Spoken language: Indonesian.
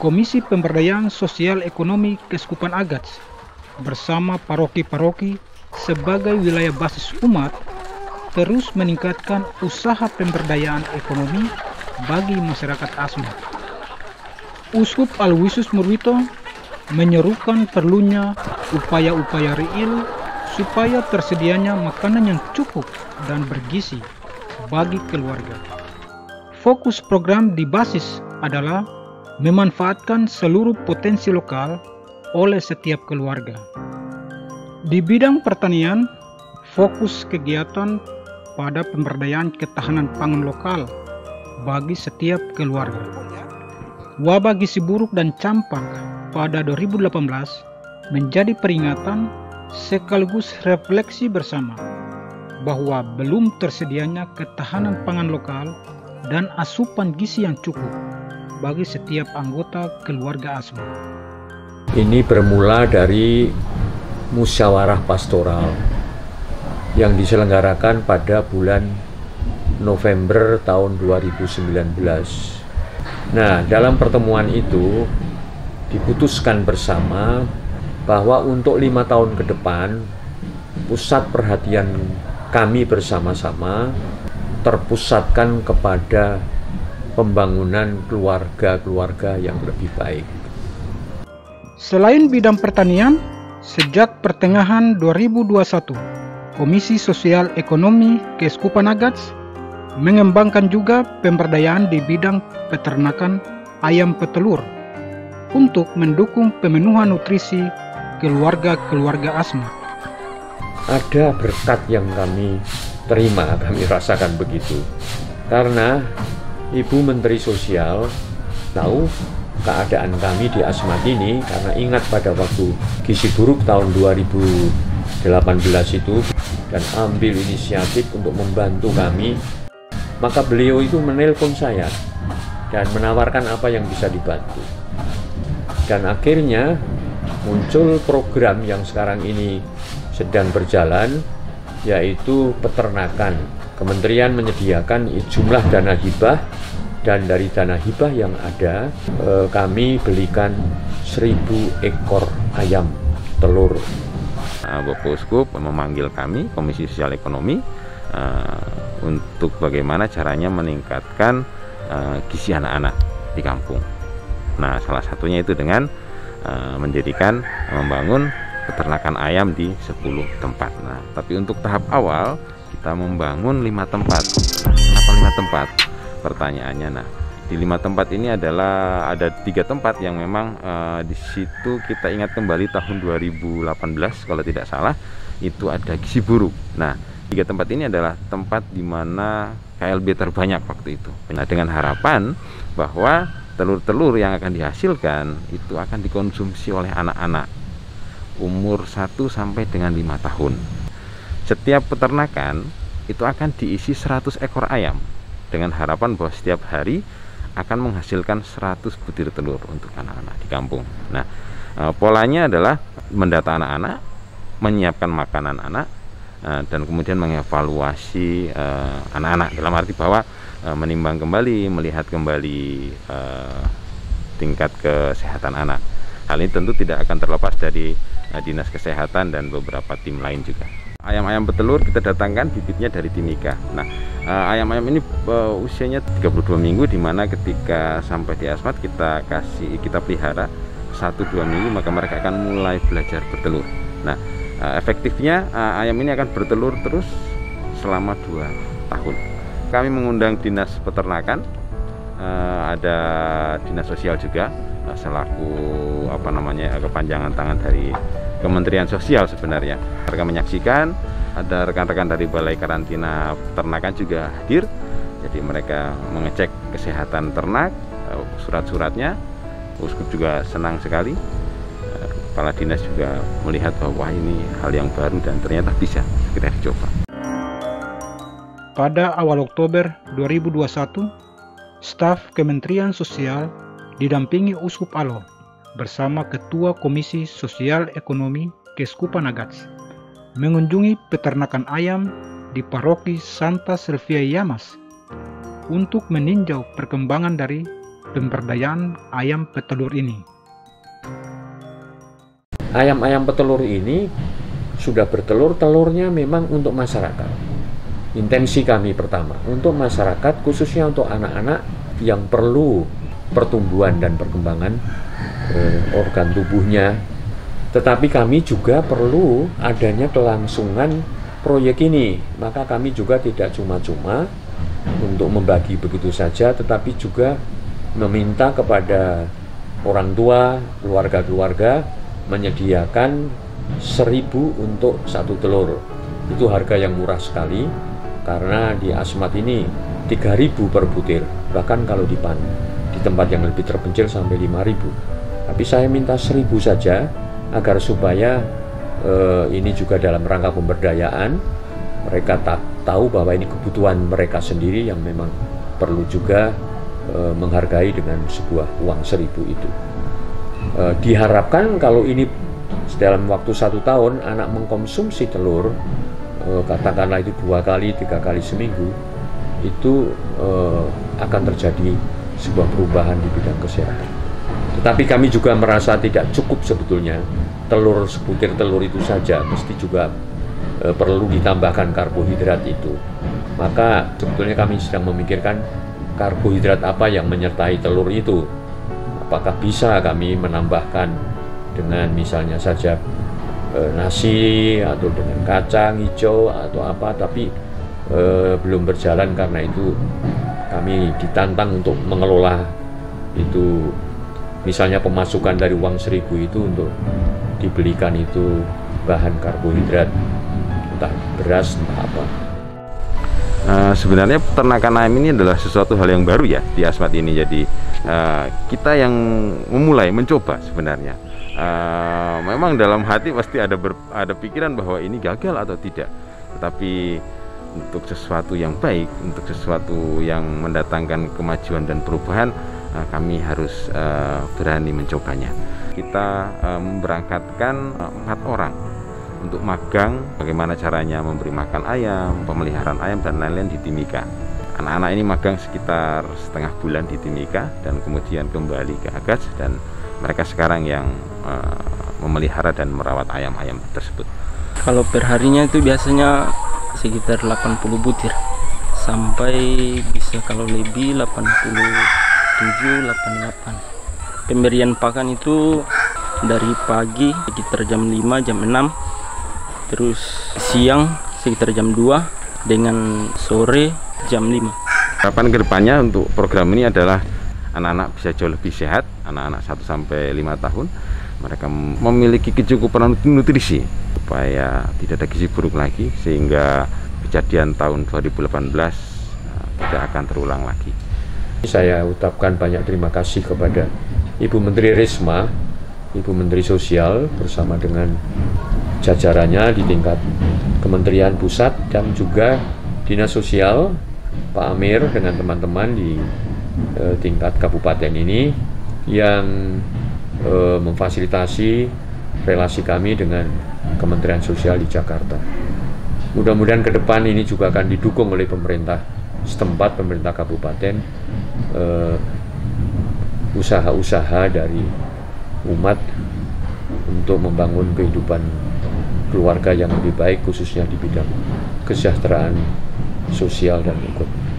Komisi Pemberdayaan Sosial Ekonomi Keuskupan Agats bersama paroki-paroki sebagai wilayah basis umat terus meningkatkan usaha pemberdayaan ekonomi bagi masyarakat Asmat. Uskup Aloysius Murwito menyerukan perlunya upaya-upaya real supaya tersedianya makanan yang cukup dan bergizi bagi keluarga. Fokus program di basis adalah memanfaatkan seluruh potensi lokal oleh setiap keluarga. Di bidang pertanian, fokus kegiatan pada pemberdayaan ketahanan pangan lokal bagi setiap keluarga. Wabah gizi buruk dan campak pada 2018 menjadi peringatan sekaligus refleksi bersama bahwa belum tersedianya ketahanan pangan lokal dan asupan gizi yang cukup bagi setiap anggota keluarga Asmat. Ini bermula dari musyawarah pastoral yang diselenggarakan pada bulan November tahun 2019. Nah, dalam pertemuan itu diputuskan bersama bahwa untuk 5 tahun ke depan pusat perhatian kami bersama-sama terpusatkan kepada pembangunan keluarga-keluarga yang lebih baik. Selain bidang pertanian, sejak pertengahan 2021, Komisi Sosial Ekonomi Keuskupan Agats mengembangkan juga pemberdayaan di bidang peternakan ayam petelur untuk mendukung pemenuhan nutrisi keluarga-keluarga Asmat. Ada berkat yang kami terima, kami rasakan begitu. Karena Ibu Menteri Sosial tahu keadaan kami di Asmat ini, karena ingat pada waktu gizi buruk tahun 2018 itu, dan ambil inisiatif untuk membantu kami, maka beliau itu menelpon saya dan menawarkan apa yang bisa dibantu. Dan akhirnya muncul program yang sekarang ini sedang berjalan, yaitu peternakan. Kementerian menyediakan jumlah dana hibah, dan dari dana hibah yang ada kami belikan 1000 ekor ayam telur. Bapak Uskup memanggil kami, Komisi Sosial Ekonomi, untuk bagaimana caranya meningkatkan gizi anak-anak di kampung. Nah, salah satunya itu dengan membangun peternakan ayam di 10 tempat. Nah, tapi untuk tahap awal kita membangun 5 tempat. Kenapa 5 tempat? Pertanyaannya, nah, di 5 tempat ini adalah ada 3 tempat yang memang di situ kita ingat kembali tahun 2018 kalau tidak salah itu ada gizi buruk. Nah, 3 tempat ini adalah tempat di mana KLB terbanyak waktu itu. Nah, dengan harapan bahwa telur-telur yang akan dihasilkan itu akan dikonsumsi oleh anak-anak umur 1 sampai dengan 5 tahun. Setiap peternakan itu akan diisi 100 ekor ayam dengan harapan bahwa setiap hari akan menghasilkan 100 butir telur untuk anak-anak di kampung. Nah, polanya adalah mendata anak-anak, menyiapkan makanan anak, dan kemudian mengevaluasi anak-anak dalam arti bahwa menimbang kembali, melihat kembali tingkat kesehatan anak. Hal ini tentu tidak akan terlepas dari Dinas Kesehatan dan beberapa tim lain juga. Ayam-ayam petelur kita datangkan bibitnya dari Timika. Nah, ayam-ayam ini usianya 32 minggu, di mana ketika sampai di Asmat kita pelihara 1-2 minggu, maka mereka akan mulai belajar bertelur. Nah, efektifnya ayam ini akan bertelur terus selama 2 tahun. Kami mengundang Dinas Peternakan, ada Dinas Sosial juga selaku kepanjangan tangan dari Kementerian Sosial sebenarnya. Mereka menyaksikan, ada rekan-rekan dari Balai Karantina Peternakan juga hadir. Jadi mereka mengecek kesehatan ternak, surat-suratnya. Uskup juga senang sekali. Kepala dinas juga melihat bahwa ini hal yang baru dan ternyata bisa. segera dicoba. Pada awal Oktober 2021, staf Kementerian Sosial didampingi Uskup Alo bersama Ketua Komisi Sosial Ekonomi Keuskupan Agats mengunjungi peternakan ayam di Paroki Santa Silvia Yamas untuk meninjau perkembangan dari pemberdayaan ayam petelur ini. Ayam-ayam petelur ini sudah bertelur, telurnya memang untuk masyarakat. Intensi kami pertama, untuk masyarakat, khususnya untuk anak-anak yang perlu pertumbuhan dan perkembangan organ tubuhnya. Tetapi kami juga perlu adanya kelangsungan proyek ini. Maka kami juga tidak cuma-cuma untuk membagi begitu saja, tetapi juga meminta kepada orang tua, keluarga-keluarga menyediakan 1.000 untuk 1 telur. Itu harga yang murah sekali, karena di Asmat ini 3.000 per butir, bahkan kalau di tempat yang lebih terpencil sampai 5.000. Tapi saya minta 1.000 saja, agar supaya ini juga dalam rangka pemberdayaan, mereka tahu bahwa ini kebutuhan mereka sendiri yang memang perlu juga menghargai dengan sebuah uang 1.000 itu. Diharapkan kalau ini dalam waktu 1 tahun anak mengkonsumsi telur, katakanlah itu 2 kali, 3 kali seminggu, itu akan terjadi sebuah perubahan di bidang kesehatan. Tetapi kami juga merasa tidak cukup sebetulnya telur, sebutir telur itu saja, mesti juga perlu ditambahkan karbohidrat itu. Maka sebetulnya kami sedang memikirkan karbohidrat apa yang menyertai telur itu. Apakah bisa kami menambahkan dengan misalnya saja nasi atau dengan kacang hijau atau apa, tapi belum berjalan karena itu kami ditantang untuk mengelola itu, misalnya pemasukan dari uang 1.000 itu untuk dibelikan itu bahan karbohidrat, entah beras entah apa. Sebenarnya peternakan ayam ini adalah sesuatu hal yang baru ya di Asmat ini, jadi kita yang memulai mencoba sebenarnya. Memang dalam hati pasti ada pikiran bahwa ini gagal atau tidak, tetapi untuk sesuatu yang baik, untuk sesuatu yang mendatangkan kemajuan dan perubahan, kami harus berani mencobanya. Kita memberangkatkan 4 orang untuk magang bagaimana caranya memberi makan ayam, pemeliharaan ayam dan lain-lain di Timika. Anak-anak ini magang sekitar setengah bulan di Timika dan kemudian kembali ke Agats, dan mereka sekarang yang memelihara dan merawat ayam-ayam tersebut. Kalau perharinya itu biasanya sekitar 80 butir sampai bisa kalau lebih 87, 88. Pemberian pakan itu dari pagi sekitar jam 5, jam 6, terus siang sekitar jam 2, dengan sore jam 5. Harapan kedepannya untuk program ini adalah anak-anak bisa jauh lebih sehat, anak-anak 1-5 tahun mereka memiliki kecukupan nutrisi supaya tidak ada gizi buruk lagi, sehingga kejadian tahun 2018 tidak akan terulang lagi. Saya ucapkan banyak terima kasih kepada Ibu Menteri Risma, Ibu Menteri Sosial bersama dengan jajarannya di tingkat Kementerian Pusat dan juga Dinas Sosial, Pak Amir dengan teman-teman di tingkat kabupaten ini yang memfasilitasi relasi kami dengan Kementerian Sosial di Jakarta. Mudah-mudahan ke depan ini juga akan didukung oleh pemerintah setempat, pemerintah kabupaten, usaha-usaha dari umat untuk membangun kehidupan keluarga yang lebih baik, khususnya di bidang kesejahteraan sosial dan ekonomi.